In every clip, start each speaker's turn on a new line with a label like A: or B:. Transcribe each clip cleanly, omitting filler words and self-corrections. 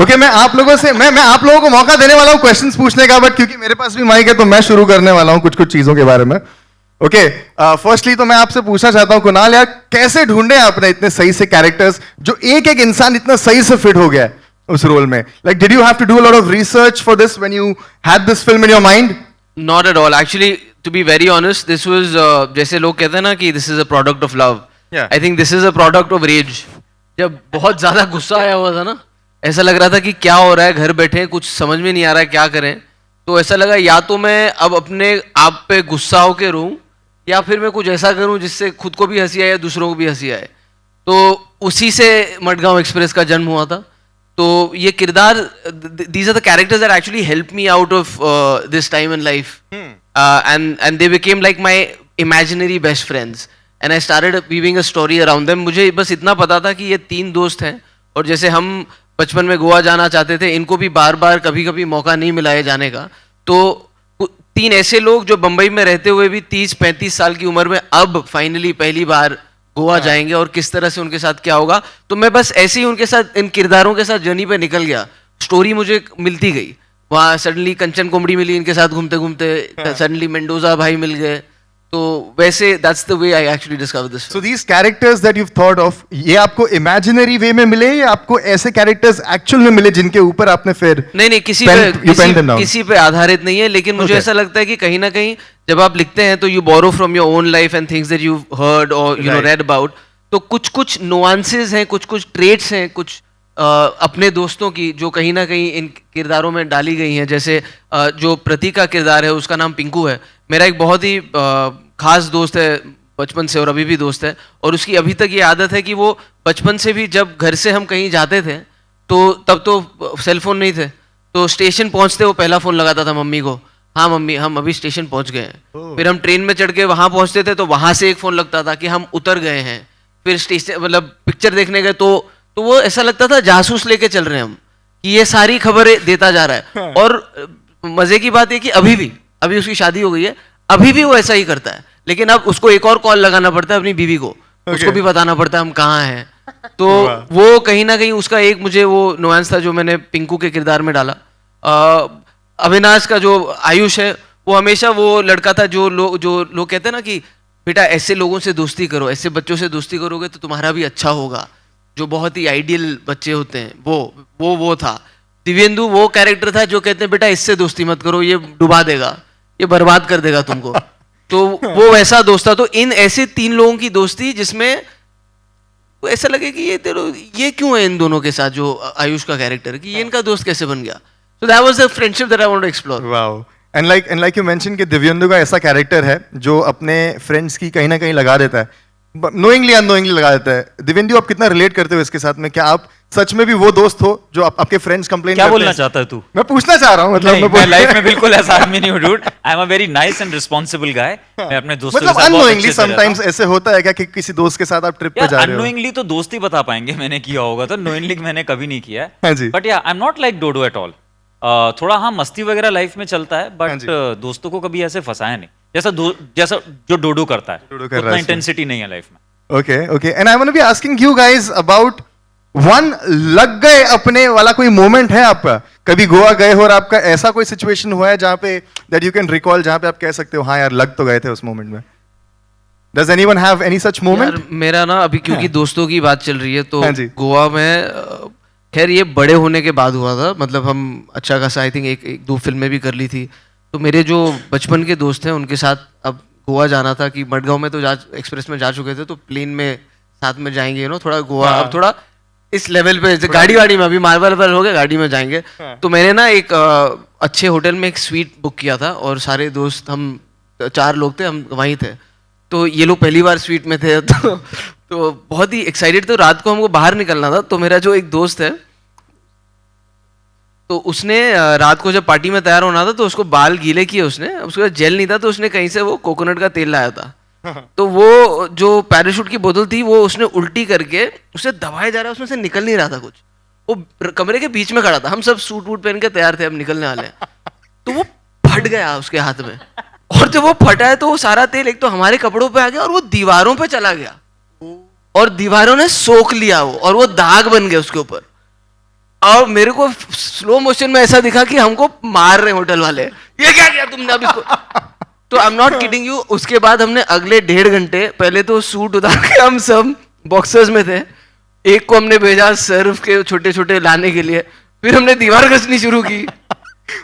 A: Okay मैं आप लोगों से मैं आप लोगों को मौका देने वाला हूं क्वेश्चंस पूछने का, बट क्योंकि मेरे पास भी माइक है तो मैं शुरू करने वाला हूं कुछ चीजों के बारे में. ओके फर्स्टली तो मैं आपसे पूछना चाहता हूं कुणाल यार, कैसे ढूंढे आपने इतने सही से कैरेक्टर्स जो एक एक इंसान इतना सही से फिट हो गया है उस रोल में? Like did you have to do a lot of research for this when you had this film in your mind?
B: Not at all. Actually, to be very honest, this was जैसे लोग कहते हैं ना कि this is a product of love.
A: Yeah.
B: I think this is a product of rage. जब बहुत ज्यादा गुस्सा आया हुआ था ना, ऐसा लग रहा था कि क्या हो रहा है, घर बैठे कुछ समझ में नहीं आ रहा है क्या करें. तो ऐसा लगा या तो मैं अब अपने आप पे गुस्सा होके रहूं या फिर मैं कुछ ऐसा करूं जिससे खुद को भी हंसी आए दूसरों को भी हंसी आए. तो उसी से मडगांव एक्सप्रेस का जन्म हुआ था. तो ये किरदार, these are the characters that actually helped me out of this time in life, and they became like my imaginary best friends, and I started weaving a story around them. मुझे बस इतना पता था कि ये 3 दोस्त हैं और जैसे हम बचपन में गोवा जाना चाहते थे, इनको भी बार बार कभी कभी मौका नहीं मिला है जाने का. तो 3 ऐसे लोग जो बम्बई में रहते हुए भी 30-35 साल की उम्र में अब फाइनली पहली बार गोवा जाएंगे और किस तरह से उनके साथ क्या होगा. तो मैं बस ऐसे ही उनके साथ, इन किरदारों के साथ जर्नी पे निकल गया. स्टोरी मुझे मिलती गई. वहाँ सडनली कंचन कोमड़ी मिली, इनके साथ घूमते घूमते सडनली मेंडोजा भाई मिल गए. तो वैसे that's the way I actually discovered this.
A: So these characters that you thought of, ये आपको इमेजिनरी वे में मिले या आपको ऐसे कैरेक्टर्स एक्चुअल में मिले जिनके ऊपर आपने फिर
B: नहीं किसी पे आधारित नहीं है, लेकिन मुझे ऐसा लगता है कि कहीं ना कहीं जब आप लिखते हैं तो you borrow from your own life and things that you heard or you know read about. तो कुछ नुआंसेस हैं, कुछ ट्रेट्स हैं, कुछ अपने दोस्तों की जो कहीं ना कहीं इन किरदारों में डाली गई हैं. जैसे जो प्रतीक का किरदार है उसका नाम पिंकू है. मेरा एक बहुत ही खास दोस्त है बचपन से और अभी भी दोस्त है. और उसकी अभी तक ये आदत है कि वो बचपन से भी जब घर से हम कहीं जाते थे तो तब तो सेल फोन नहीं थे, तो स्टेशन पहुंचते वो पहला फोन लगाता था मम्मी को. हाँ मम्मी हम अभी स्टेशन पहुंच गए हैं. फिर हम ट्रेन में चढ़ के वहां पहुंचते थे तो वहां से एक फोन लगता था कि हम उतर गए हैं. फिर स्टेशन मतलब पिक्चर देखने गए तो वो ऐसा लगता था जासूस लेके चल रहे हैं हम, कि ये सारी खबरें देता जा रहा है. और मजे की बात है कि अभी उसकी शादी हो गई है, अभी भी वो ऐसा ही करता है. लेकिन अब उसको एक और कॉल लगाना पड़ता है अपनी बीवी को, उसको भी बताना पड़ता है हम कहाँ हैं. तो वो कहीं ना कहीं उसका एक मुझे वो नुआंस था जो मैंने पिंकू के किरदार में डाला. अविनाश का जो आयुष है वो हमेशा वो लड़का था जो लोग कहते हैं ना कि बेटा ऐसे लोगों से दोस्ती करो, ऐसे बच्चों से दोस्ती करोगे तो तुम्हारा भी अच्छा होगा, जो बहुत ही आइडियल बच्चे होते हैं. वो था. दिव्येंदु वो कैरेक्टर था जो कहते हैं बेटा इससे दोस्ती मत करो, ये डुबा देगा, ये बर्बाद कर देगा तुमको. तो वो वैसा दोस्त था. तो इन ऐसे 3 लोगों की दोस्ती जिसमें वो ऐसा लगे कि ये क्यों है इन दोनों के साथ, जो आयुष का कैरेक्टर, कि ये इनका दोस्त कैसे बन गया. So that was the friendship that I wanted to explore.
A: Wow. And like you mentioned कि दिव्येंदु का ऐसा कैरेक्टर है जो अपने फ्रेंड्स की कहीं ना कहीं लगा देता है, नोइंगली अननोइंगली लगा देता है. दिव्येंदु आप कितना रिलेट करते हो इसके साथ में? क्या आप सच में भी वो दोस्त हो जो आपके फ्रेंड्स कंप्लेन
C: क्या बोलना चाहता है तू?
A: मैं पूछना चाह रहा हूँ. मतलब
C: मैं लाइफ में बिल्कुल ऐसा आदमी नहीं हूँ dude. I am a very nice and responsible guy. मैं अपने दोस्तों के साथ बहुत
A: अननोइंगली समटाइम्स ऐसे होता है क्या कि किसी दोस्त के साथ आप ट्रिप पे जा रहे हो?
C: अननोइंगली तो दोस्ती बता पाएंगे मैंने किया होगा, तो नोइंगली मैंने कभी नहीं किया है.
A: हाँ जी.
C: But yeah I am not like डोडो एट ऑल. थोड़ा हाँ मस्ती वगैरह लाइफ में चलता है, बट दोस्तों को कभी ऐसे फंसाया नहीं जैसा जो डोडो करता है. उतना इंटेंसिटी नहीं है लाइफ में.
A: Okay. And I want to be asking you guys about one लग गए अपने वाला कोई मोमेंट है आपका? कभी गोवा गए हो और आपका ऐसा कोई सिचुएशन हुआ है जहाँ पे that you can recall, जहाँ पे आप कह सकते हो हाँ यार लग तो गए थे उस मोमेंट में? Does anyone have any such moment?
B: यार मेरा ना अभी क्योंकि दोस्तों की बात चल रही है तो गोवा में, खैर ये बड़े होने के बाद हुआ था. मतलब हम अच्छा खासा आई थिंक एक 2 फिल्में भी कर ली थी. तो मेरे जो बचपन के दोस्त हैं उनके साथ अब गोवा जाना था, कि मडगांव में तो एक्सप्रेस में जा चुके थे तो प्लेन में साथ में जाएंगे थोड़ा गोवा. अब थोड़ा इस लेवल पे गाड़ी में अभी मार्बल पर हो गया, गाड़ी में जाएंगे. तो मैंने ना एक अच्छे होटल में एक स्वीट बुक किया था और सारे दोस्त, हम 4 लोग थे, हम वहीं थे. तो ये लोग पहली बार स्वीट में थे तो बहुत ही एक्साइटेड थे. रात को हमको बाहर निकलना था. तो मेरा जो एक दोस्त है तो उसने रात को जब पार्टी में तैयार होना था तो उसको बाल गीले किए उसने. उसके पास जेल नहीं था तो उसने कहीं से वो कोकोनट का तेल लाया था. तो वो जो पैराशूट की बोतल थी वो उसने उल्टी करके उसे दबाया जा रहा, उसमें से निकल नहीं रहा था कुछ. वो कमरे के बीच में खड़ा था, हम सब सूट वूट पहन के तैयार थे, अब निकलने वाले हैं. तो वो फट गया उसके हाथ में, और जब वो फटा है तो वो सारा तेल एक तो हमारे कपड़ों पे आ गया और वो दीवारों पे चला गया और दीवारों ने सोख लिया वो, और वो दाग बन गए उसके ऊपर. और मेरे को स्लो मोशन में ऐसा दिखा कि हमको मार रहे होटल वाले, ये क्या किया तुमने अब इसको। तो आई एम नॉट किडिंग यू, उसके बाद हमने अगले 1.5 घंटे, पहले तो सूट उतार के हम सब बॉक्सर्स में थे, एक को हमने भेजा सर्फ के छोटे छोटे लाने के लिए, फिर हमने दीवार घसनी शुरू की,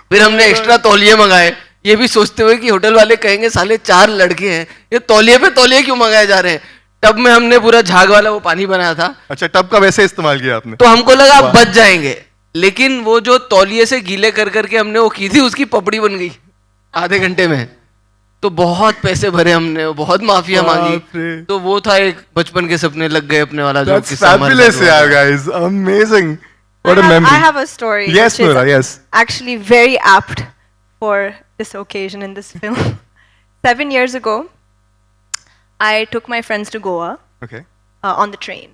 B: फिर हमने एक्स्ट्रा तौलिए मंगाए, ये भी सोचते हुए कि होटल वाले कहेंगे साले 4 लड़के हैं, ये तौलिए पे तौलिए क्यों मंगाए जा रहे हैं। टब में हमने पूरा झाग वाला वो पानी बनाया था।
A: अच्छा, टब का वैसे इस्तेमाल किया आपने?
B: तो हमको लगा अब बच जाएंगे, लेकिन वो जो तौलिए से गीले कर करके हमने वो की थी, उसकी पपड़ी बन गई आधे घंटे में। तो बहुत पैसे भरे हमने, बहुत माफिया मांगी। तो वो था एक बचपन के सपने लग गए अपने वाला जो
A: That's
B: किस्सा हमारे
A: fabulous,
B: साथ हुआ
A: yeah,
B: था।
A: guys. Amazing. What a memory.
D: I have a story.
A: Yes,
D: which is
A: Noora, yes.
D: actually very apt for this occasion in this film. 7 years ago, I took my friends to Goa
A: Okay.
D: on the train.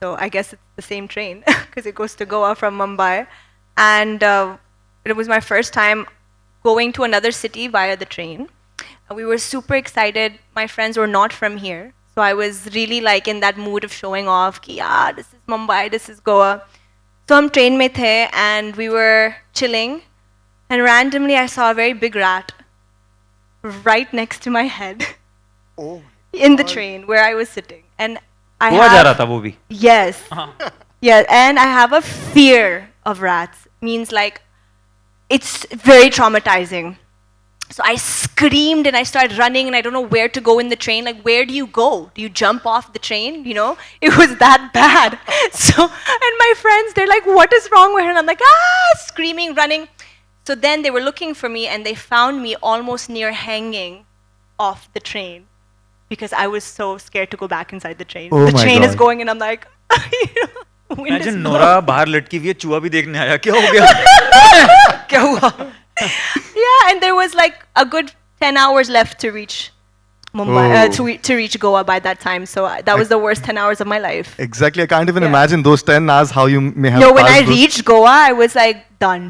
D: So I guess it's the same train because it goes to Goa from Mumbai. And it was my first time going to another city via the train. We were super excited. My friends were not from here. So I was really like in that mood of showing off ki, yeah, this is Mumbai, this is Goa. So hum train mein the and we were chilling and randomly I saw a very big rat right next to my head in the train where I was sitting. And I
C: हुआ जा रहा
D: have,
C: था वो भी।
D: yes, yeah, and I have a fear of rats. Means like it's very traumatizing. So I screamed and I started running and I don't know where to go in the train. Like, where do you go? Do you jump off the train? You know, it was that bad. So, and my friends, they're like, what is wrong with her? And I'm like, screaming, running. So then they were looking for me and they found me almost near hanging off the train because I was so scared to go back inside the train.
A: Oh
D: The
A: my
D: train is
A: God.
D: going and I'm like, you know, wind is
C: Imagine
D: blowing.
C: Nora बाहर लटकी हुई है, चूहा भी देखने आया, क्या हो गया? क्या हुआ?
D: Yeah, and there was like a good 10 hours left to reach Mumbai,
A: Oh.
D: to reach Goa by that time. So that was the worst 10 hours of my life.
A: Exactly. I can't even
D: Yeah.
A: imagine those 10 hours how you may have
D: No, when I
A: passed those-
D: reached Goa, I was like done,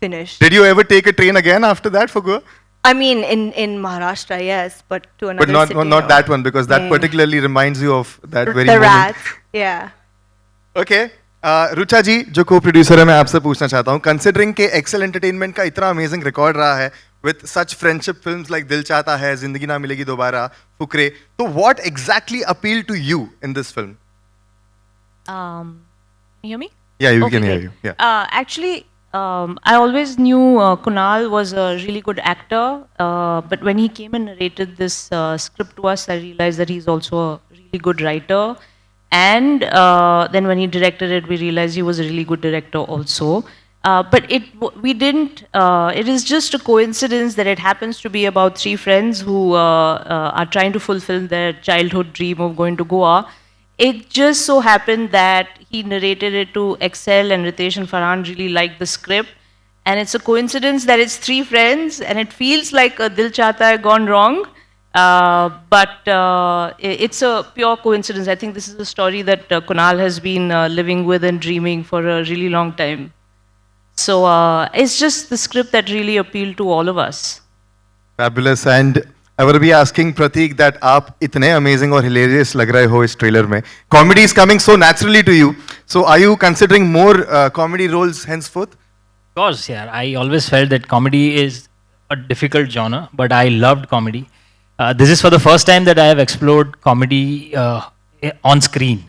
D: finished.
A: Did you ever take a train again after that for Goa?
D: I mean, in Maharashtra, yes, but to another
A: But not
D: city.
A: not
D: no.
A: that one because that
D: Yeah.
A: particularly reminds you of that very
D: The
A: moment.
D: rats, yeah.
A: Okay Rucha ji जो को producer है मैं आपसे पूछना चाहता हूँ considering के Excel entertainment का इतना अमेजिंग रिकॉर्ड रहा है with such friendship films like Dil Chahta Hai Zindagi Na Milegi Dobara Fukrey तो what exactly appeal to you in this film
E: Can you hear me?
A: Yeah you
E: Okay,
A: can hear
E: great.
A: You yeah
E: Actually, I always knew Kunal was a really good actor, but when he came and narrated this script to us, I realized that he's also a really good writer. And then when he directed it, we realized he was a really good director also. But we didn't. It is just a coincidence that it happens to be about 3 friends who are trying to fulfill their childhood dream of going to Goa. It just so happened that he narrated it to Excel and Ritesh and Farhan really liked the script. And it's a coincidence that it's 3 friends and it feels like a Dil Chahta Hai gone wrong. But it's a pure coincidence. I think this is a story that Kunal has been living with and dreaming for a really long time. So it's just the script that really appealed to all of us.
A: Fabulous and I will be asking Prateek that आप इतने amazing और hilarious लग रहे हो इस trailer में comedy is coming so naturally to you so are you considering more comedy roles henceforth
F: Of course, yeah. I always felt that comedy is a difficult genre, but I loved comedy. This is for the first time that I have explored comedy on screen.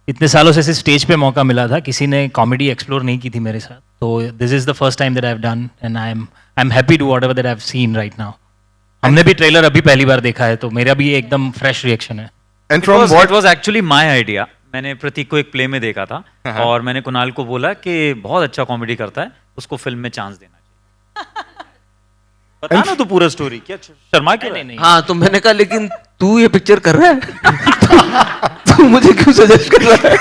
F: इतने सालों से सिर्फ stage पे मौका मिला था किसी ने कॉमेडी एक्सप्लोर नहीं की थी मेरे साथ तो this is the first time that I have done and I am happy to whatever that I have seen right now हमने भी ट्रेलर अभी पहली बार देखा है तो मेरा भी एकदम फ्रेश रिएक्शन है
A: and from
C: it
A: what
C: was actually my idea मैंने प्रतीक को एक प्ले में देखा था और मैंने कुणाल को बोला कि बहुत अच्छा कॉमेडी करता है उसको फिल्म में चांस देना चाहिए बता ना तू पूरा स्टोरी क्या शर्मा क्यों
F: नहीं नहीं
B: हाँ तो मैंने कहा लेकिन तू ये पिक्चर कर रहा है तू मुझे क्यों सजेस्ट कर रहा है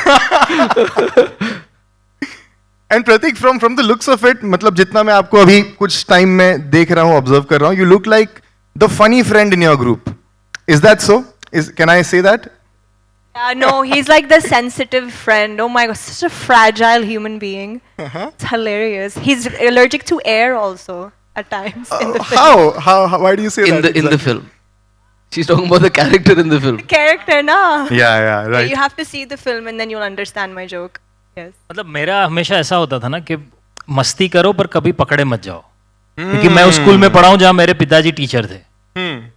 A: and Prateek from the looks of it मतलब जितना मैं आपको अभी कुछ टाइम में देख रहा हूँ ऑब्जर्व कर रहा हूँ you look like the funny friend in your group is that so can I say that
D: No, he's like the sensitive friend. Oh my god, such a fragile human being. It's hilarious. He's allergic to air also at times in the film.
A: how why do you say
B: in
A: that
B: the film she's talking about the character in the film
D: Character, na?
A: yeah
D: Yeah,
A: right
D: you have to see the film and then you'll understand my joke. Yes.
F: मतलब मेरा हमेशा ऐसा होता था ना कि मस्ती करो पर कभी पकड़े मत जाओ, क्योंकि मैं उस स्कूल में पढ़ा हूँ जहाँ मेरे पिताजी टीचर थे।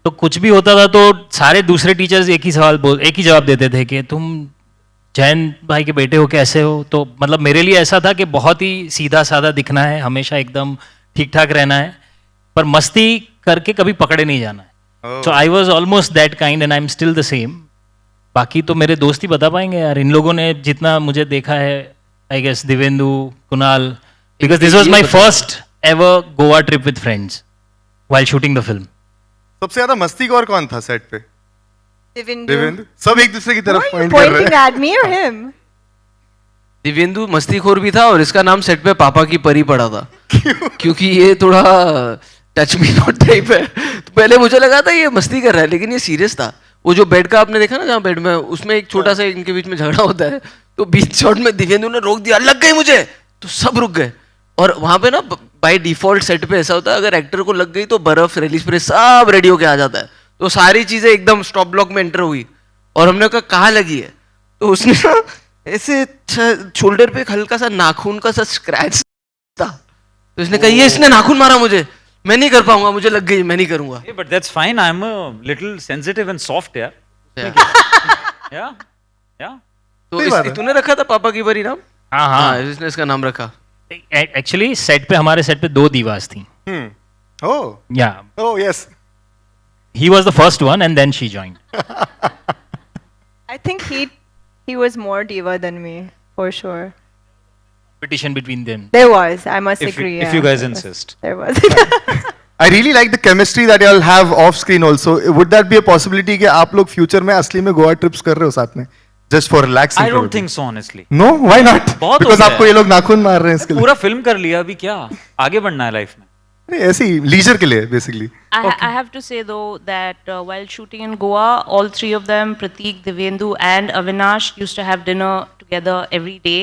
F: तो कुछ भी होता था तो सारे दूसरे टीचर्स एक ही जवाब देते थे कि तुम जैन भाई के बेटे हो, कैसे हो। तो मतलब मेरे लिए ऐसा था कि बहुत ही सीधा साधा दिखना है, हमेशा एकदम ठीक ठाक रहना है, पर मस्ती करके कभी पकड़े नहीं जाना है। So I was almost that kind and I am still the same. बाकी तो मेरे दोस्त ही बता पाएंगे यार, इन लोगों ने जितना मुझे देखा है, I guess Divyendu, Kunal, because this was my first ever Goa trip with friends while shooting the film.
A: सबसे ज्यादा मस्ती और कौन था सेट पे?
D: Divindu.
A: देवेंद्र। सब एक दूसरे की
D: Why
A: तरफ
D: are you
A: पॉइंट कर रहे
D: pointing
A: हैं।
D: at me or him?
B: Dibyendu मस्तीखोर भी था और इसका नाम सेट पे पापा की परी पड़ा था। क्योंकि ये थोड़ा टच मी नॉट टाइप है। तो पहले मुझे लगा था ये मस्ती कर रहा है, लेकिन ये सीरियस था। वो जो बेड का आपने देखा ना, जहाँ बेड में उसमें एक छोटा सा इनके बीच में झगड़ा होता है, तो बीच शॉट में दिव्येंदु ने रोक दिया, लग गई मुझे, तो सब रुक गए। और वहां पे ना बाय डिफॉल्ट सेट पे ऐसा होता है, अगर एक्टर को लग गई तो बर्फ, रेली स्प्रे सब रेडी होके आ जाता है। तो सारी चीजें एकदम स्टॉप ब्लॉक में एंटर हुई और हमने कहा कहाँ लगी है, तो उसने ना ऐसे शोल्डर पे एक हल्का सा नाखून का सा स्क्रैच था, तो इसने कहा ये इसने नाखून मारा मुझे, मैं नहीं कर पाऊंगा, मुझे लग गई, मैं नहीं करूंगा।
C: Hey, but that's fine. I'm a little sensitive and soft, yeah. Yeah, yeah.
B: तो
A: सही बात है।
B: तूने रखा था पापा की परी नाम?
F: हाँ
B: हाँ,
F: हाँ,
B: इसने इसका नाम रखा।
F: एक्चुअली सेट पे, हमारे सेट पे 2 दीवास थी।
A: Oh
F: yeah
A: oh yes.
F: He was the first one and then she joined.
D: I think he was more diva than me, for sure.
F: Competition between them.
D: There was, I must
C: If
D: agree.
C: you guys insist.
D: There was.
A: I really like the chemistry that y'all have off screen also. Would that be a possibility कि आप लोग future में असली में Goa trips कर रहे हो साथ में, just for relaxing?
C: I don't think so, honestly.
A: No, why not?
C: बहुत हो
A: Because
C: गया
A: आपको
C: है।
A: ये लोग नाखून मार रहे हैं इसके लिए।
C: पूरा फिल्म कर लिया, अभी क्या आगे बढ़ना है लाइफ में?
A: अरे ऐसे ही लीजर के लिए basically.
E: I have to say though that while shooting in Goa, all 3 of them, Prateek, Divendu, and Avinash, used to have dinner together every day.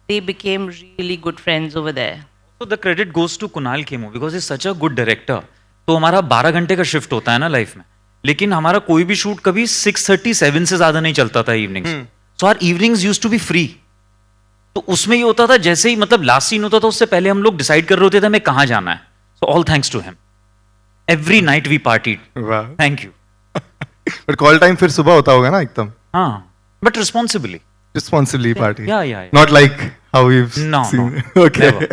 E: They became really good friends over there.
C: So the credit goes to Kunal Khemu because he's such a good director. तो हमारा 12 घंटे का shift होता है ना life में, लेकिन हमारा कोई भी शूट कभी 6:30 7 से ज्यादा नहीं चलता था evenings. So our evenings used to be free. तो उसमें ये होता था, जैसे ही मतलब लास्ट सीन होता था उससे पहले हम लोग डिसाइड कर रहे होते थे हमें कहाँ जाना है। So all thanks to him, every night we partied.
A: वाह।
C: Thank you.
A: But call time फिर सुबह होता होगा ना एकदम
C: हाँ, but responsibly.
A: responsibly party.
C: Yeah.
A: Not like how we've
C: No,
A: seen.
C: no,
A: Okay.
C: never.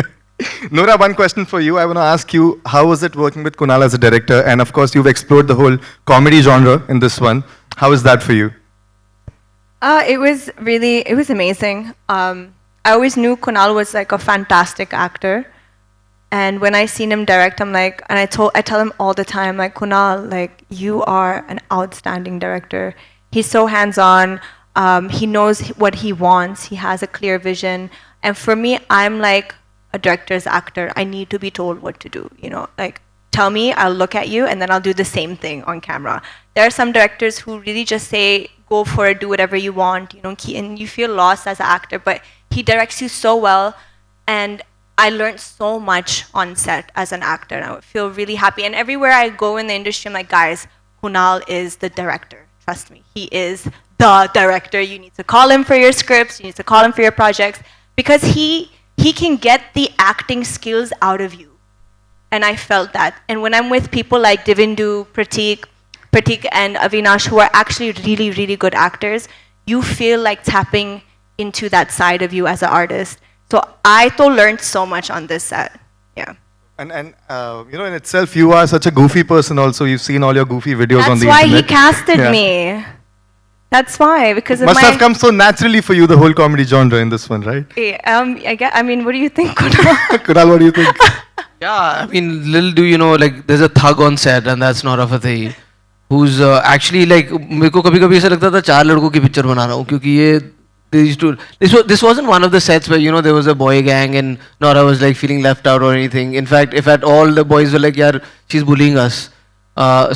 A: Nora, one question for you. I want to ask you, how was it working with Kunal as a director? And of course, you've explored the whole comedy genre in this one. How is that for you?
D: It was amazing. I always knew Kunal was like a fantastic actor. And when I seen him direct, I'm like, and I tell him all the time, like, Kunal, like, you are an outstanding director. He's so hands-on. He knows what he wants. He has a clear vision. And for me, I'm like a director's actor. I need to be told what to do, you know, like, tell me, I'll look at you, and then I'll do the same thing on camera. There are some directors who really just say, go for it, do whatever you want, you know, and you feel lost as an actor, but he directs you so well. And I learned so much on set as an actor, and I would feel really happy. And everywhere I go in the industry, I'm like, guys, Kunal is the director. Trust me, he is the director. You need to call him for your scripts, you need to call him for your projects, because he can get the acting skills out of you. And I felt that. And when I'm with people like Divindu, Prateek and Avinash, who are actually really, really good actors, you feel like tapping into that side of you as an artist. So I learned so much on this set. Yeah.
A: And you know, in itself, you are such a goofy person also. You've seen all your goofy videos on
D: That's
A: the
D: why he
A: internet.
D: casted
A: Yeah.
D: me. That's why, because of
A: Must
D: my...
A: have come so naturally for you, the whole comedy genre in this one, right?
D: I mean, what do you think, Kunal?
A: Kunal, what do you think?
B: Yeah, I mean, little do you know, like, there's a thug on set, and that's not of a thing. Who's actually like, मेरे को कभी-कभी ऐसा लगता था 4 लड़कों की picture बना रहा हूँ, क्योंकि ये this wasn't one of the sets where, you know, there was a boy gang and Nora was like feeling left out or anything. In fact, if at all the boys were like, yaar, she's bullying us.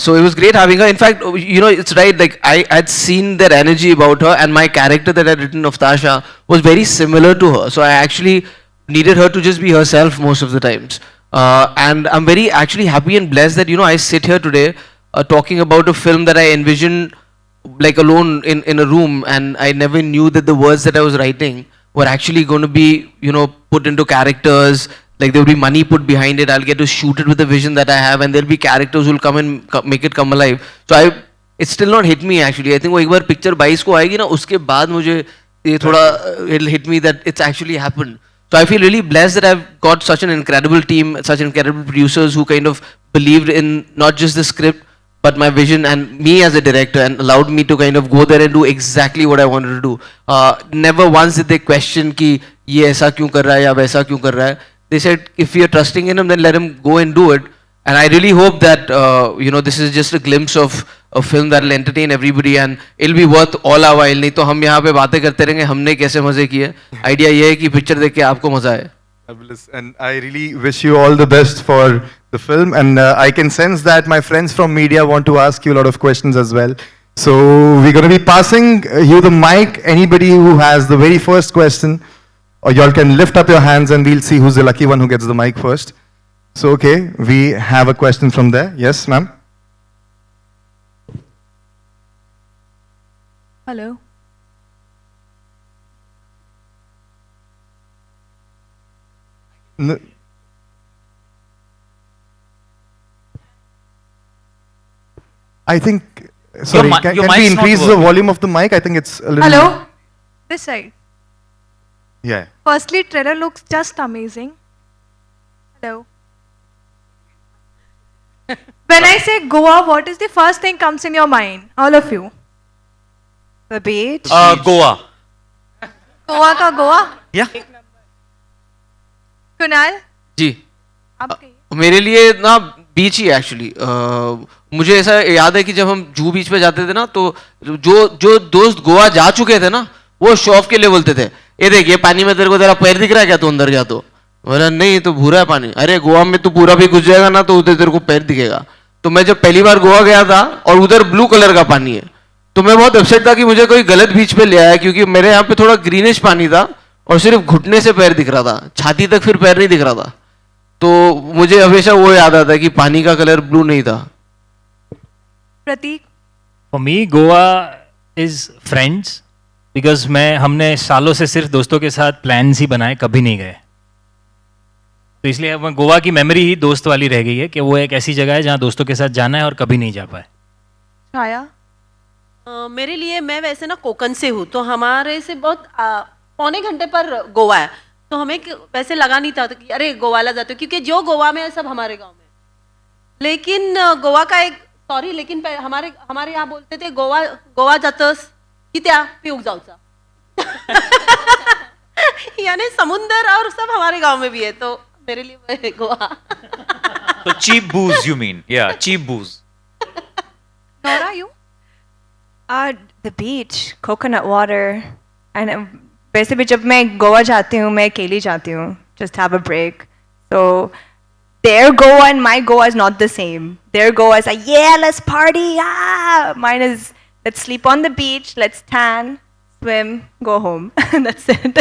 B: So it was great having her. In fact, you know, it's right, like I had seen their energy about her, and my character that I'd written of Tasha was very similar to her. So I actually needed her to just be herself most of the times. And I'm very actually happy and blessed that, you know, I sit here today talking about a film that I envisioned like alone in a room, and I never knew that the words that I was writing who are actually going to be, put into characters. Like there will be money put behind it. I'll get to shoot it with the vision that I have, and there'll be characters who'll come and make it come alive. So it's still not hit me actually. I think वो एक बार picture 22 को आएगी ना, उसके बाद मुझे ये थोड़ा it'll hit me that it's actually happened. So I feel really blessed that I've got such an incredible team, such incredible producers who kind of believed in not just the script, but my vision and me as a director, and allowed me to kind of go there and do exactly what I wanted to do. Never once did they question कि ये ऐसा क्यों कर रहा है या वैसा क्यों कर रहा है. They said if you're trusting in him, then let him go and do it. And I really hope that this is just a glimpse of a film that will entertain everybody and it'll be worth all our while. नहीं तो हम यहाँ पे बातें करते रहेंगे हमने कैसे मजे किए. आइडिया ये है कि पिक्चर देख के आपको मजा आए.
A: Fabulous. And I really wish you all the best for the film. And I can sense that my friends from media want to ask you a lot of questions as well. So we're going to be passing you the mic. Anybody who has the very first question, or y'all can lift up your hands and we'll see who's the lucky one who gets the mic first. So, okay, we have a question from there. Yes, ma'am.
G: Hello.
A: I think, sorry, can we
C: mic's not
A: increase the
C: working.
A: volume of the mic? I think it's a little...
G: Hello. This side.
A: Yeah.
G: Firstly, trailer looks just amazing. Hello. When I say Goa, what is the first thing comes in your mind? All of you.
D: The beach.
C: Goa.
G: Goa ka Goa.
C: Yeah.
G: Kunal.
B: जी.
G: आप कहिए.
B: मेरे लिए ना बीच ही actually मुझे ऐसा याद है कि जब हम जू बीच पे जाते थे ना तो जो दोस्त गोवा जा चुके थे ना वो शो ऑफ के लिए बोलते थे ये देख ये पानी में तेरे को तेरा पैर दिख रहा है क्या तू अंदर जा तो बोला नहीं तो भूरा है पानी अरे गोवा में तो पूरा भी घुस जाएगा ना तो उधर तेरे को पैर दिखेगा तो मैं जब पहली बार गोवा गया था और उधर ब्लू कलर का पानी है तो मैं बहुत अपसेट था कि मुझे कोई गलत बीच पे ले आया क्योंकि मेरे यहाँ पे थोड़ा ग्रीनिश पानी था और सिर्फ घुटने से पैर दिख रहा था छाती तक फिर पैर नहीं दिख रहा था तो मुझे हमेशा वो याद आता है कि पानी का कलर ब्लू नहीं था.
G: प्रतीक.
F: For me, Goa is friends because हमने सालों से सिर्फ दोस्तों के साथ प्लान्स ही बनाए कभी नहीं गए तो इसलिए अब गोवा की मेमोरी ही दोस्त वाली रह गई है कि वो एक ऐसी जगह है जहाँ दोस्तों के साथ जाना है और कभी नहीं जा पाए.
G: छाया.
H: मेरे लिए मैं वैसे ना कोकन से हूँ तो हमारे से बहुत पौने घंटे पर गोवा है तो हमें वैसे लगा नहीं था कि अरे गोवाला जाते हो क्योंकि जो गोवा में है सब हमारे गांव में लेकिन गोवा का एक सॉरी लेकिन हमारे यहाँ बोलते थे गोवा जातस कित्या पिऊक जाऊचा यानी समुंदर और सब हमारे गांव में भी है तो मेरे लिए वो है Goa.
C: So cheap booze you mean? Yeah, cheap booze.
G: Nora, you?
D: The beach, coconut water, and वैसे भी जब मैं गोवा जाती हूँ मैं अकेली जाती हूँ just have a break. So their Goa and my Goa is not the same. Their Goa is like yeah let's party mine is let's sleep on the beach, let's tan, swim, go home. That's it.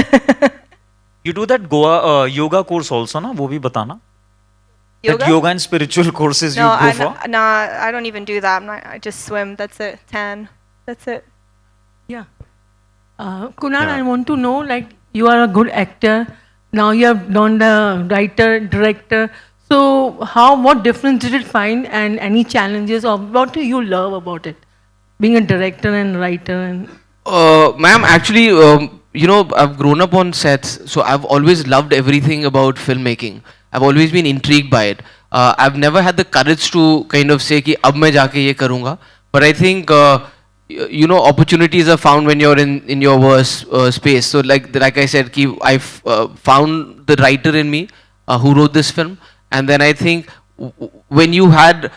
C: You do that Goa yoga course also ना वो भी बताना.
D: Yoga?
C: That yoga and spiritual courses
D: No,
C: you go for.
D: no, I don't even do that. I just swim. That's it. Tan. That's it.
I: Yeah. Kunal, I want to know, like, you are a good actor. Now you have done the writer, director. So, what difference did it find, and any challenges, or what do you love about it? Being a director and writer and.
B: Ma'am, actually, I've grown up on sets, so I've always loved everything about filmmaking. I've always been intrigued by it. I've never had the courage to kind of say कि अब मैं जाके ये करूँगा. But I think opportunities are found when you're in your worst space. So like I said, I found the writer in me who wrote this film, and then I think when you had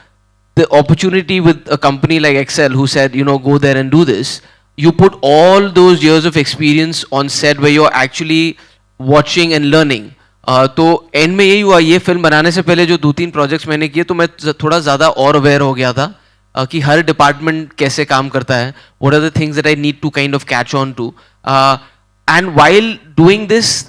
B: the opportunity with a company like Excel who said go there and do this, you put all those years of experience on set where you're actually watching and learning. तो and में यही हुआ ये film बनाने से पहले जो 2-3 projects मैंने किए तो मैं थोड़ा ज़्यादा और अवेयर हो गया था कि हर डिपार्टमेंट कैसे काम करता है, what are the things that I need to kind of catch on to. And while doing this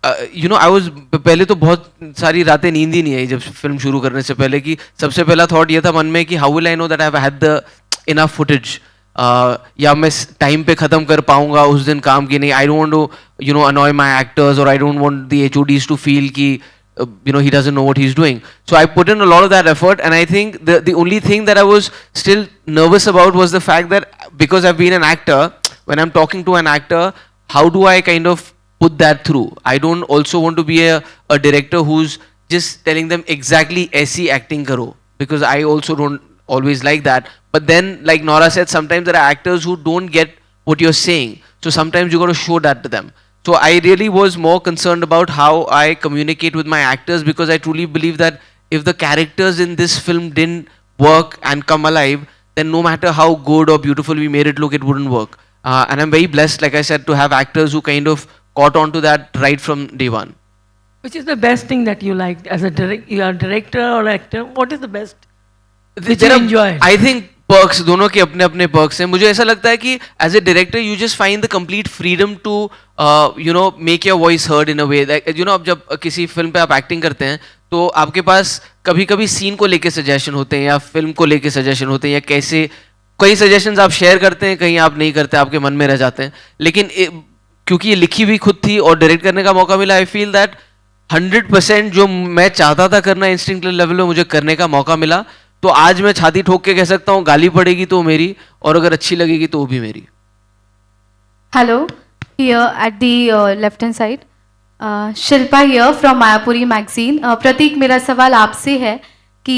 B: I was पहले तो बहुत सारी रातें नींद ही नहीं आई जब फिल्म शुरू करने से पहले कि सबसे पहला थॉट ये था मन में कि how will I know that I have had the enough footage. या मैं टाइम पे ख़त्म कर पाऊंगा उस दिन काम की नहीं. I don't want to annoy my actors, or I don't want the HODs to feel कि he doesn't know what he's doing. So I put in a lot of that effort, and I think the only thing that I was still nervous about was the fact that because I've been an actor, when I'm talking to an actor, how do I kind of put that through? I don't also want to be a director who's just telling them exactly aisi acting karo, because I also don't always like that. But then, like Nora said, sometimes there are actors who don't get what you're saying. So sometimes you got to show that to them. So I really was more concerned about how I communicate with my actors, because I truly believe that if the characters in this film didn't work and come alive, then no matter how good or beautiful we made it look, it wouldn't work. And I'm very blessed, like I said, to have actors who kind of caught on to that right from day one.
I: Which is the best thing that you liked as a you are director or actor? What is the best which you enjoy?
B: I think perks, दोनों के अपने अपने perks हैं. मुझे ऐसा लगता है कि as a director you just find the complete freedom to make your voice heard in a way that अब जब किसी फिल्म पे आप एक्टिंग करते हैं तो आपके पास कभी कभी सीन को लेके सजेशन होते हैं या फिल्म को लेके सजेशन होते हैं, या कैसे कई सजेशंस आप शेयर करते हैं, कहीं आप नहीं करते, आपके मन में रह जाते हैं. लेकिन क्योंकि ये लिखी हुई खुद थी और डायरेक्ट करने का मौका मिला, आई फील दैट 100% जो मैं चाहता था करना इंस्टिंक्टिव लेवल में मुझे करने का मौका मिला. तो आज मैं छाती ठोक के कह सकता हूँ गाली पड़ेगी तो मेरी, और अगर अच्छी लगेगी तो वो भी मेरी.
J: Hello, here at the left hand side. Shilpa here from Mayapuri magazine. प्रतीक, मेरा सवाल आपसे है कि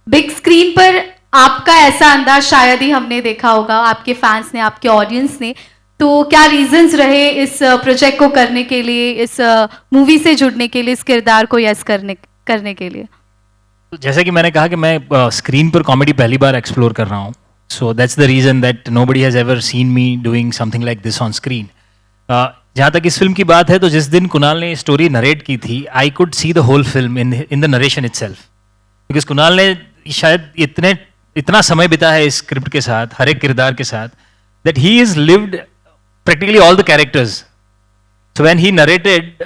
J: बिग स्क्रीन पर आपका ऐसा अंदाज शायद ही हमने देखा होगा, आपके फैंस ने, आपके ऑडियंस ने. तो क्या रीजंस रहे इस प्रोजेक्ट को करने के लिए, इस मूवी से जुड़ने के लिए, इस किरदार को यस करने के लिए?
F: जैसे कि मैंने कहा कि मैं स्क्रीन पर कॉमेडी पहली बार एक्सप्लोर कर रहा हूँ. So that's the reason that nobody has ever seen me doing something like this on screen. जहाँ तक इस फिल्म की बात है, तो जिस दिन कुणाल ने स्टोरी नरेट की थी, I could see the whole film in the narration itself. Because Kunal ने शायद इतना समय बिता है इस स्क्रिप्ट के साथ, हर एक किरदार के साथ, that he is lived practically all the characters. So when he narrated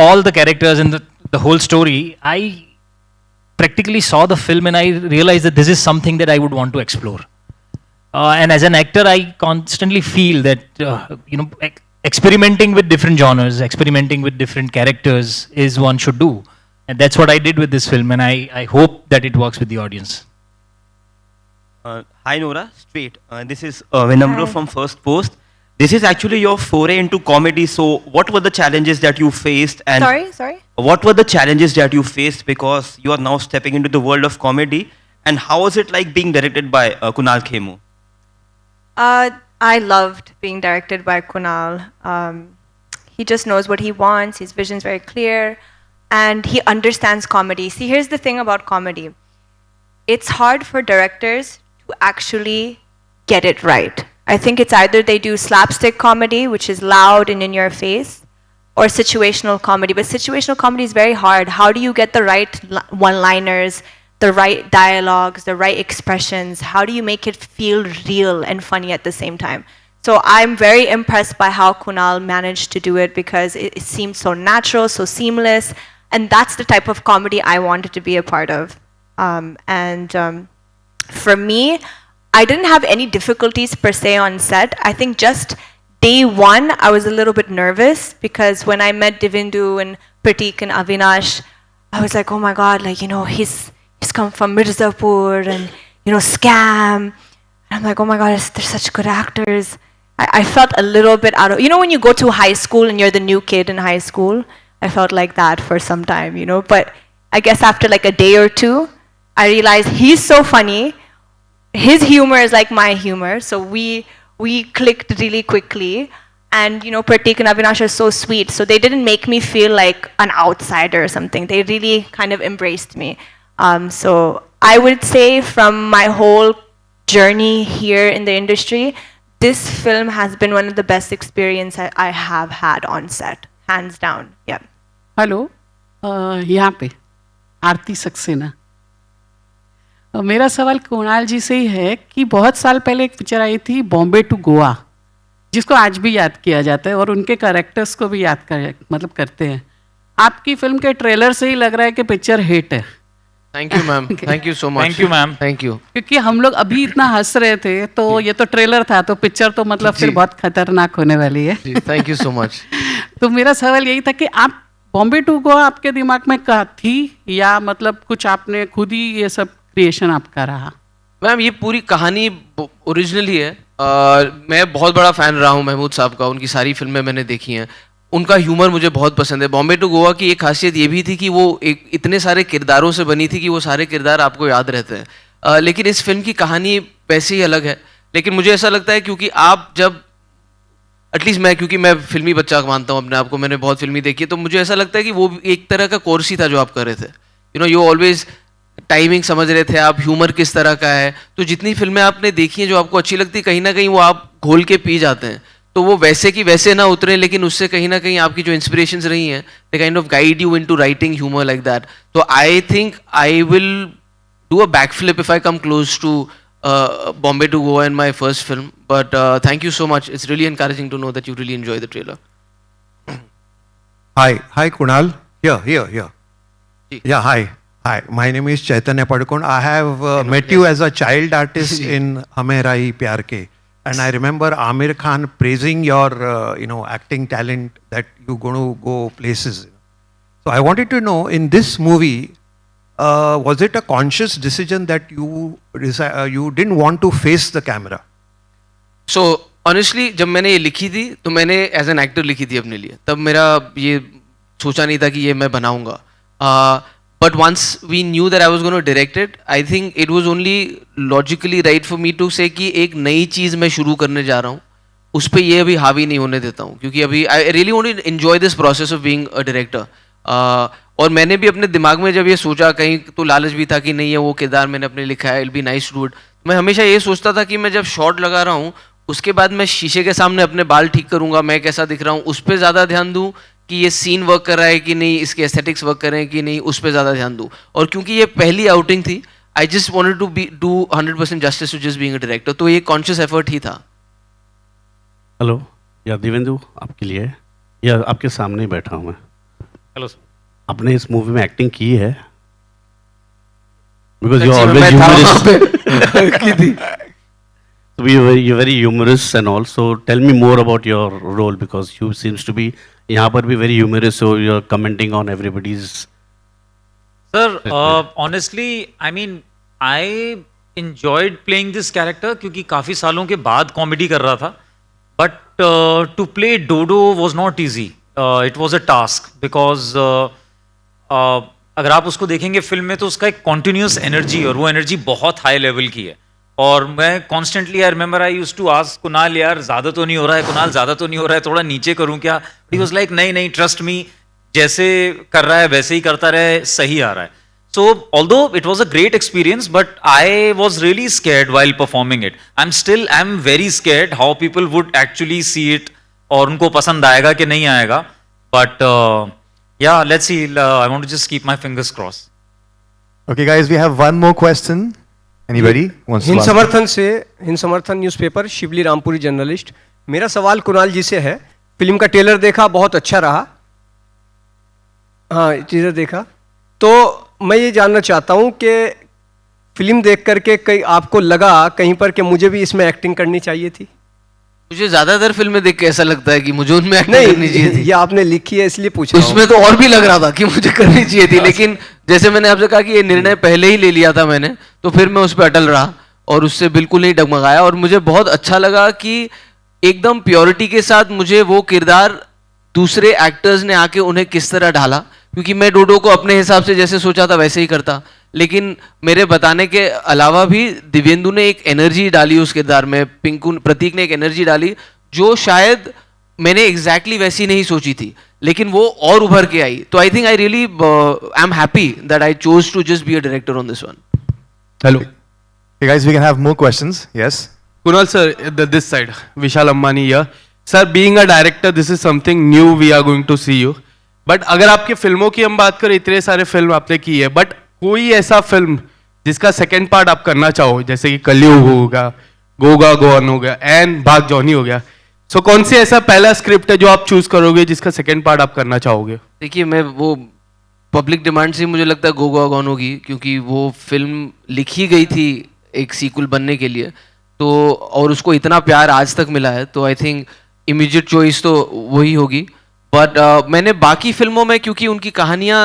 F: all the characters and the whole story, I practically saw the film and I realized that this is something that I would want to explore. And as an actor, I constantly feel that experimenting with different genres, experimenting with different characters is one should do. And that's what I did with this film, and I hope that it works with the audience.
K: Hi Nora, straight. This is Vinamra from First Post. This is actually your foray into comedy. So, what were the challenges that you faced? And
D: Sorry.
K: what were the challenges that you faced, because you are now stepping into the world of comedy? And how was it like being directed by Kunal Khemu?
D: I loved being directed by Kunal. He just knows what he wants. His vision is very clear, and he understands comedy. See, here's the thing about comedy. It's hard for directors to actually get it right. I think it's either they do slapstick comedy, which is loud and in your face, or situational comedy. But situational comedy is very hard. How do you get the right one-liners, the right dialogues, the right expressions? How do you make it feel real and funny at the same time? So I'm very impressed by how Kunal managed to do it, because it seemed so natural, so seamless, and that's the type of comedy I wanted to be a part of. For me, I didn't have any difficulties per se on set. I think just day one, I was a little bit nervous, because when I met Divindu and Pratik and Avinash, I was like, oh my God, he's come from Mirzapur and, Scam. And I'm like, oh my God, they're such good actors. I felt a little bit out of, when you go to high school and you're the new kid in high school, I felt like that for some time, But I guess after like a day or two, I realized he's so funny. His humor is like my humor, so we clicked really quickly. And Pratik and Avinash are so sweet, so they didn't make me feel like an outsider or something. They really kind of embraced me. So I would say from my whole journey here in the industry, this film has been one of the best experiences I have had on set, hands down. Yeah.
L: Hello, यहाँ पे आरती सक्सेना. मेरा सवाल कुणाल जी से ही है कि बहुत साल पहले एक पिक्चर आई थी बॉम्बे टू गोवा, जिसको आज भी याद किया जाता है और उनके कैरेक्टर्स को भी याद करते हैं. आपकी फिल्म के ट्रेलर से ही लग रहा है कि पिक्चर हिट है.
B: Thank you ma'am, thank you so much,
C: Thank you, ma'am.
B: Thank you.
L: क्योंकि हम लोग अभी इतना हंस रहे थे, तो ये तो ट्रेलर था, तो पिक्चर तो मतलब फिर
B: जी।
L: बहुत खतरनाक होने वाली है।
B: Thank you so much.
L: तो मेरा सवाल यही था कि आप बॉम्बे टू गोवा आपके दिमाग में थी, या मतलब कुछ आपने खुद ही ये सब क्रिएशन आपका रहा?
B: मैम ये पूरी कहानी ओरिजिनल ही है। मैं बहुत बड़ा फ़ैन रहा हूँ महमूद साहब का, उनकी सारी फिल्में मैंने देखी हैं, उनका ह्यूमर मुझे बहुत पसंद है। बॉम्बे टू गोवा की एक खासियत ये भी थी कि वो एक इतने सारे किरदारों से बनी थी कि वो सारे किरदार आपको याद रहते हैं। लेकिन इस फिल्म की कहानी वैसे ही अलग है। लेकिन मुझे ऐसा लगता है क्योंकि आप जब एटलीस्ट क्योंकि मैं फिल्मी बच्चा मानता हूँ अपने आप को, मैंने बहुत फिल्मी देखी है, तो मुझे ऐसा लगता है कि वो एक तरह का कोर्स ही था जो आप कर रहे थे। यू ऑलवेज टाइमिंग समझ रहे थे आप, ह्यूमर किस तरह का है। तो जितनी फिल्में आपने देखी हैं जो आपको अच्छी लगती, कहीं ना कहीं वो आप घोल के पी जाते हैं। तो वो वैसे की वैसे ना उतरे, लेकिन उससे कहीं ना कहीं आपकी जो इंस्पिरेशंस रही हैं, they kind of guide you into writing humour like that. तो I think I will do a back flip if I come close to Bombay to Goa in my first film. But thank you so much. It's really encouraging to know that you really enjoy the trailer.
M: Hi, Kunal. Here. Yeah, hi. My name is Chaitanya Padukone. I have met you as a child artist in Hame Rahi Pyar Ke, and I remember Amir Khan praising your, acting talent, that you're going to go places. So I wanted to know, in this movie, was it a conscious decision that you didn't want to face the camera?
B: So honestly, जब मैंने ये लिखी थी तो मैंने as an actor लिखी थी अपने लिए, तब मेरा ये सोचा नहीं था कि ये मैं बनाऊंगा। But once we knew that I was gonna direct it, I think it was only logically right for me to say कि एक नई चीज़ मैं शुरू करने जा रहा हूँ, उस पर ये अभी हावी नहीं होने देता हूँ, क्योंकि अभी I really want to enjoy this process of being a director. और मैंने भी अपने दिमाग में जब ये सोचा, कहीं तो लालच भी था कि नहीं है वो किरदार मैंने अपने लिखा है, it be nice to do it. मैं हमेशा ये सोचता था कि मैं जब शॉट लगा रहा हूँ उसके बाद मैं शीशे के सामने अपने बाल ठीक करूँगा, मैं कैसा दिख रहा हूँ, उस पर ज़्यादा ध्यान दूँ कि ये सीन वर्क कर रहा है कि नहीं, इसके एस्थेटिक्स वर्क कर रहे हैं कि नहीं, उस पर ज़्यादा ध्यान दूँ। और क्योंकि ये पहली आउटिंग थी, I just wanted to do 100% justice to just being a director. तो ये कॉन्शियस एफर्ट ही था।
N: हेलो, या दिवेंदु आपके लिए, या आपके सामने ही बैठा हूँ मैं।
C: Hello sir.
N: आपने इस मूवी में एक्टिंग की है? Because
B: you're always humorous.
N: So you're very humorous and also tell me more about your role, because you seems to be यहाँ पर भी very humorous, so you're commenting on everybody's.
C: Sir, honestly, I mean, I enjoyed playing this character क्योंकि काफ़ी सालों के बाद comedy कर रहा था, but to play Dodo was not easy. It was a task because अगर आप उसको देखेंगे फिल्म में तो उसका एक कॉन्टिन्यूस एनर्जी, और वो एनर्जी बहुत हाई लेवल की है। और मैं constantly, I remember I used to ask Kunal, यार ज़्यादा तो नहीं हो रहा है, कुणाल ज़्यादा तो नहीं हो रहा है, थोड़ा नीचे करूँ क्या? ही वाज लाइक नहीं, ट्रस्ट मी, जैसे कर रहा है वैसे ही करता रहे, सही आ रहा है। सो although it was a great experience, but I was really scared while performing it. I am very scared how people would actually see it, और उनको पसंद आएगा कि नहीं आएगा। But yeah, let's see. I want to just keep my fingers crossed.
A: Okay, guys, we have one more question. Anybody wants to ask?
O: Hind समर्थन newspaper, शिवली रामपुरी journalist. मेरा सवाल कुणाल जी से है। फिल्म का ट्रेलर देखा, बहुत अच्छा रहा। हाँ, ट्रेलर देखा तो मैं ये जानना चाहता हूँ कि फिल्म देख करके कहीं आपको लगा कहीं पर कि मुझे भी इसमें एक्टिंग करनी चाहिए थी?
B: मुझे ज्यादातर फिल्में देख के ऐसा लगता है कि मुझे उनमें एक्टिंग करनी चाहिए थी।
O: ये आपने लिखी है इसलिए पूछा।
B: उसमें तो और भी लग रहा था कि मुझे करनी चाहिए थी, लेकिन जैसे मैंने आपसे कहा कि ये निर्णय पहले ही ले लिया था मैंने, तो फिर मैं उस पर अटल रहा और उससे बिल्कुल नहीं डगमगाया। और मुझे बहुत अच्छा लगा कि एकदम प्योरिटी के साथ मुझे वो किरदार दूसरे एक्टर्स ने आके उन्हें किस तरह ढाला, क्योंकि मैं डोडो को अपने हिसाब से जैसे सोचा था वैसे ही करता, लेकिन मेरे बताने के अलावा भी दिव्येंदु ने एक एनर्जी डाली उस किरदार में, प्रतीक ने एक एनर्जी डाली जो शायद मैंने एग्जैक्टली वैसी नहीं सोची थी, लेकिन वो और उभर के आई। तो I think I really I am happy that I chose to just be a director on this one.
A: Hello guys, we can have more questions. Yes,
P: Kunal sir, this side, Vishal Ambani here. Sir, being a director, this is something new we are going to see you. But अगर आपकी फिल्मों की हम बात करें, इतने सारे film आपने की है, बट कोई ऐसा फिल्म जिसका सेकंड पार्ट आप करना चाहो, जैसे कि कलयुग हो गया, गोगा गोवन हो गया, एंड भाग जॉनी हो गया, सो कौन सी ऐसा पहला स्क्रिप्ट है जो आप चूज करोगे जिसका सेकंड पार्ट आप करना चाहोगे?
B: देखिए, मैं वो पब्लिक डिमांड से मुझे लगता है गो गोवा गॉन होगी, क्योंकि वो फिल्म लिखी गई थी एक सीक्वल बनने के लिए, तो और उसको इतना प्यार आज तक मिला है, तो आई थिंक इमीडिएट चॉइस तो वही होगी। बट मैंने बाकी फिल्मों में, क्योंकि उनकी कहानियाँ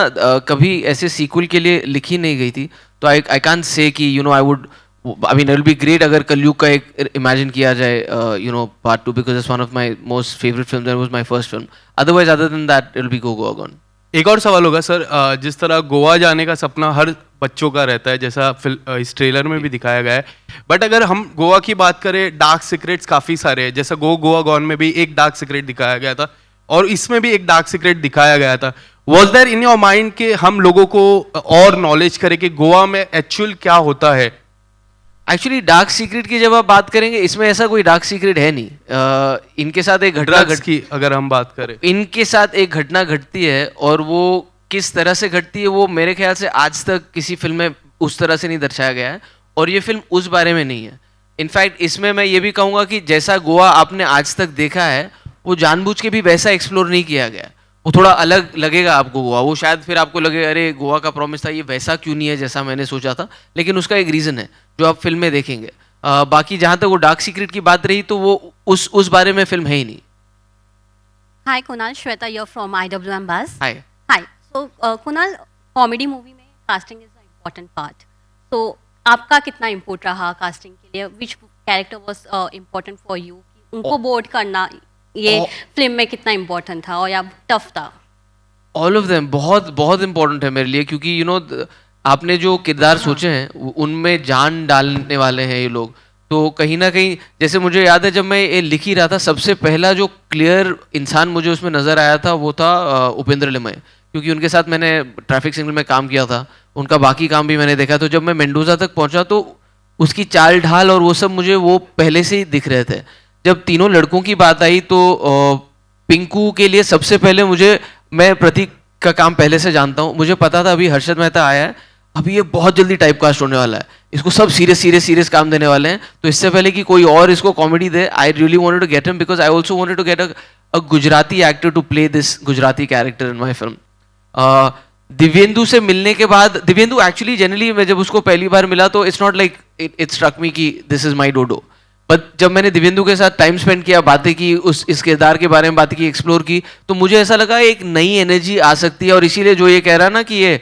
B: कभी ऐसे सीक्वल के लिए लिखी नहीं गई थी, तो आई कांट से कि I mean it will be great अगर कलयुग का एक इमेजिन किया जाए part 2, because it's one of my most favourite film, that was my first film. Otherwise other than that it will be go Goa gone.
P: एक और सवाल होगा सर, जिस तरह गोवा जाने का सपना हर बच्चों का रहता है, जैसा इस ट्रेलर में भी दिखाया गया है, बट अगर हम गोवा की बात करें, डार्क सीक्रेट्स काफ़ी सारे हैं, जैसा गोवा गॉन में भी एक डार्क सीक्रेट दिखाया गया था और इसमें भी एक डार्क सीक्रेट दिखाया गया था। Was there in your mind कि हम लोगों को और नॉलेज करें कि गोवा में एक्चुअल क्या होता है?
B: एक्चुअली डार्क सीक्रेट की जब आप बात करेंगे, इसमें ऐसा कोई डार्क सीक्रेट है नहीं। इनके साथ एक घटना
P: की अगर हम बात करें,
B: इनके साथ एक घटना घटती है, और वो किस तरह से घटती है वो मेरे ख्याल से आज तक किसी फिल्म में उस तरह से नहीं दर्शाया गया है, और ये फिल्म उस बारे में नहीं है। इनफैक्ट इसमें मैं ये भी कहूँगा कि जैसा गोवा आपने आज तक देखा है, वो जानबूझ के भी वैसा एक्सप्लोर नहीं किया गया। वो थोड़ा अलग लगेगा आपको गोवा, वो शायद फिर आपको लगे अरे गोवा का प्रॉमिस था, ये वैसा क्यों नहीं है जैसा मैंने सोचा था, लेकिन उसका एक रीज़न है जो आप फिल्म में देखेंगे। बाकी जहाँ तक वो डार्क सीक्रेट की बात रही, तो वो उस बारे में फिल्म है ही नहीं।
Q: Hi Kunal, Shweta here from IWM buzz.
B: Hi
Q: hi. So Kunal, comedy movie में casting is a important part, तो आपका कितना इम्पोर्ट रहा कास्टिंग के लिए? Which character was important for you? उनको बोर्ड करना ये फिल्म में कितना इम्पोर्टेंट था और या टफ था?
B: ऑल ऑफ देम बहुत बहुत इंपॉर्टेंट है मेरे लिए, क्योंकि आपने जो किरदार सोचे हैं उनमें जान डालने वाले हैं ये लोग। तो कहीं ना कहीं, जैसे मुझे याद है जब मैं ये लिख ही रहा था, सबसे पहला जो क्लियर इंसान मुझे उसमें नज़र आया था वो था उपेंद्र लिमय, क्योंकि उनके साथ मैंने ट्रैफिक सिग्नल में काम किया था, उनका बाकी काम भी मैंने देखा। तो जब मैं मेंडोजा तक पहुंचा तो उसकी चाल ढाल और वो सब मुझे वो पहले से ही दिख रहे थे। जब तीनों लड़कों की बात आई तो पिंकू के लिए सबसे पहले मैं प्रतीक का काम पहले से जानता हूँ, मुझे पता था अभी हर्षद मेहता आया है, अभी ये बहुत जल्दी टाइप कास्ट होने वाला है, इसको सब सीरियस काम देने वाले हैं, तो इससे पहले कि कोई और इसको कॉमेडी दे, I really wanted to get him, because I also wanted to get a Gujarati actor to play this Gujarati character in my film. Divyendu से मिलने के बाद, दिव्येंदु एक्चुअली जनरली मैं जब उसको पहली बार मिला तो it's not like it struck me कि this is my dodo, but जब मैंने दिव्येंदु के साथ टाइम स्पेंड किया, बातें की, इस किरदार के बारे में बातें की, एक्सप्लोर की, तो मुझे ऐसा लगा एक नई एनर्जी आ सकती है। और इसीलिए जो ये कह रहा ना कि ये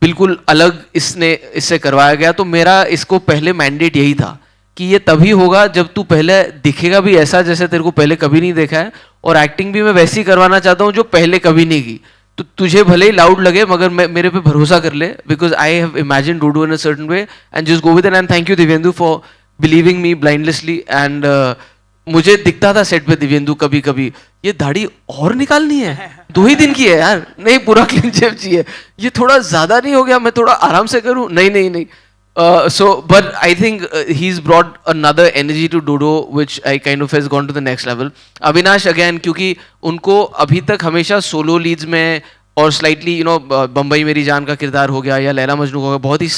B: बिल्कुल अलग इससे करवाया गया, तो मेरा इसको पहले मैंडेट यही था कि ये तभी होगा जब तू पहले दिखेगा भी ऐसा जैसे तेरे को पहले कभी नहीं देखा है, और एक्टिंग भी मैं वैसी करवाना चाहता हूँ जो पहले कभी नहीं की। तो तुझे भले ही लाउड लगे मगर मेरे पे भरोसा कर ले, बिकॉज आई हैव इमेजिन डूडू in a certain way and just go with it. And thank you Divyendu for believing me blindlessly. And मुझे दिखता था सेट पे दिव्येंदु कभी कभी, ये दाढ़ी और निकालनी है, 2 ही दिन की है यार, नहीं पूरा क्लीन शेव चाहिए, ये थोड़ा ज्यादा नहीं हो गया, मैं थोड़ा आराम से करूं, नहीं। So but I think he's brought another energy to Dodo which I kind of has gone to the next level. Avinash again, क्योंकि उनको अभी तक हमेशा सोलो लीड्स में और स्लाइटली बम्बई मेरी जान का किरदार हो गया या लैला मजनू हो गया, बहुत ही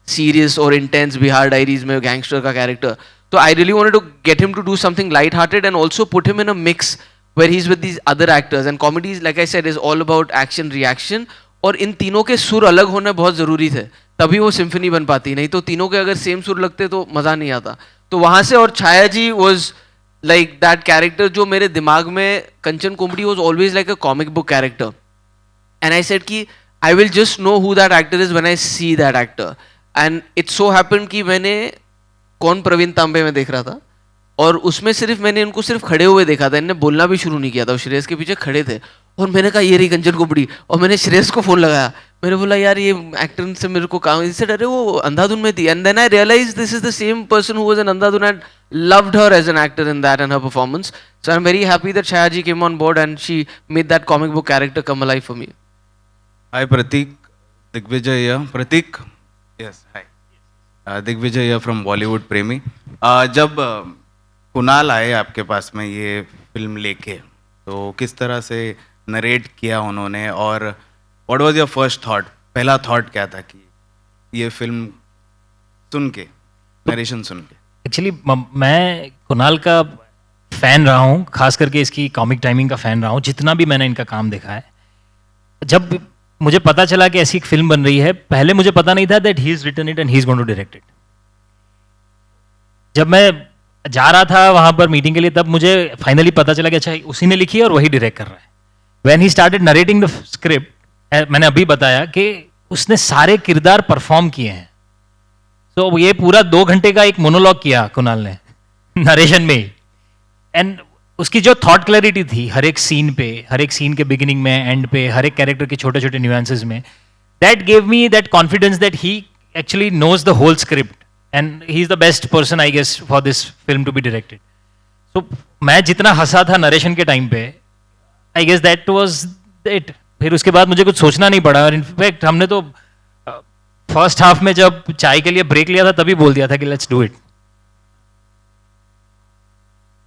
B: सीरियस और इंटेंस बिहार डायरीज में गैंगस्टर का कैरेक्टर, तो I really wanted to get him to do something light hearted and also put him in a mix where he's with these other actors, and comedies like I said is all about action reaction, और इन तीनों के सुर अलग होने बहुत ज़रूरी थे, तभी वो सिम्फनी बन पाती, नहीं तो तीनों के अगर सेम सुर लगते तो मज़ा नहीं आता। तो वहाँ से, और Chhaya ji was like that character जो मेरे दिमाग में, Kanchan Komdi was always like a comic book character, and I said कि I will just know who that actor is when I see that actor. And it so happened कि मैंने कौन प्रवीण तांबे में देख रहा था, और उसमें सिर्फ मैंने उनको सिर्फ खड़े हुए देखा था, इन्हें बोलना भी शुरू नहीं किया था, श्रेयस के पीछे खड़े थे, और मैंने कहा ये रही कंचन कोमड़ी, और मैंने श्रेयस को फोन लगाया, मैंने बोला यार ये एक्टर से मेरे को काम, इससे डरे वो अंधाधुन में थी, and then I realise this is the same person who was in Andhadhun and loved her as an actor in that and her performance. So I'm very happy that Shaya ji came on board and she made that comic book character come alive for me.
R: Hi Pratik, Digvijay here. Pratik, yes, hi. Digvijay here from Bollywood Premi. जब कुणाल आए आपके पास में ये film लेके, तो किस तरह से नरेट किया उन्होंने, और what was your first thought, पहला थॉट क्या था कि ये फिल्म सुन के, नरेशन सुन के?
F: एक्चुअली मैं कुणाल का फ़ैन रहा हूँ, खास करके इसकी कॉमिक टाइमिंग का फ़ैन रहा हूँ, जितना भी मैंने इनका काम देखा है। जब मुझे पता चला कि ऐसी एक फिल्म बन रही है, पहले मुझे पता नहीं था that he is written it and he is going to direct it. जब मैं जा रहा था वहां पर मीटिंग के लिए, तब मुझे फाइनली पता चला कि अच्छा उसी ने लिखी है और वही डायरेक्ट कर रहा है। When he started narrating the script, मैंने अभी बताया कि उसने सारे किरदार परफॉर्म किए हैं। तो ये पूरा 2 घंटे का एक मोनोलॉग किया कुणाल ने नरेशन में, एंड उसकी जो थॉट क्लैरिटी थी हर एक सीन पे, हर एक सीन के बिगिनिंग में, एंड पे, हर एक कैरेक्टर के छोटे छोटे न्यूएंसेस में, that gave me that confidence that he actually knows the whole script and he is the best person I guess for this film to be directed. तो मैं जितना हंसा था नरेशन के टाइम पे, I guess that was it. फिर उसके बाद मुझे कुछ सोचना नहीं पड़ा, और इनफैक्ट हमने तो फर्स्ट हाफ में जब चाय के लिए ब्रेक लिया था तभी बोल दिया था कि लेट्स डू इट।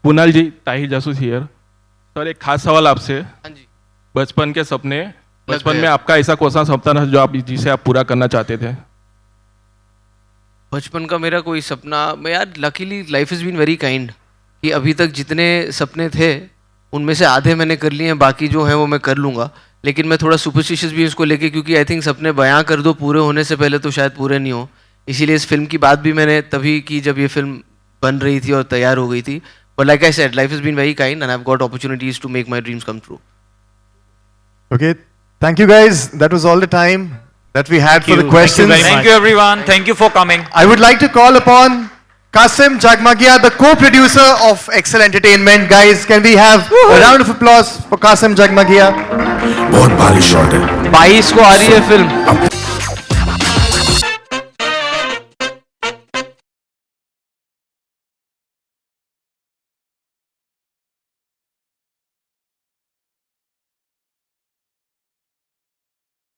S: कुणाल जी, ताहिर जासूस हियर। सर एक खास सवाल आपसे।
B: हाँ जी।
S: बचपन के सपने, बचपन में आपका ऐसा कौन सा सपना था जो आप जिसे आप पूरा करना चाहते थे?
B: बचपन का मेरा कोई सपना, मैं यार luckily life is been very kind कि अभी तक जितने सपने थे उनमें से आधे मैंने कर लिए हैं, बाकी जो हैं वो मैं कर लूँगा। लेकिन मैं थोड़ा सुपरस्टिशियस भी इसको लेके, क्योंकि आई थिंक सपने बयां कर दो पूरे होने से पहले तो शायद पूरे नहीं हो। इसीलिए इस फिल्म की बात भी मैंने तभी की जब ये फिल्म बन रही थी और तैयार हो गई थी। But like I said, life is been very kind and I have got opportunities to make my dreams come true.
A: Okay, thank you guys. That was all the time that we had for the questions.
C: Thank you everyone. Thank you for coming.
A: I would like to call upon Qasim Jagmagia, the co-producer of Excel Entertainment. Guys, can we have a round of applause for Qasim Jagmagia?
T: बहुत भारी shot है।
B: 22 को आ रही है film.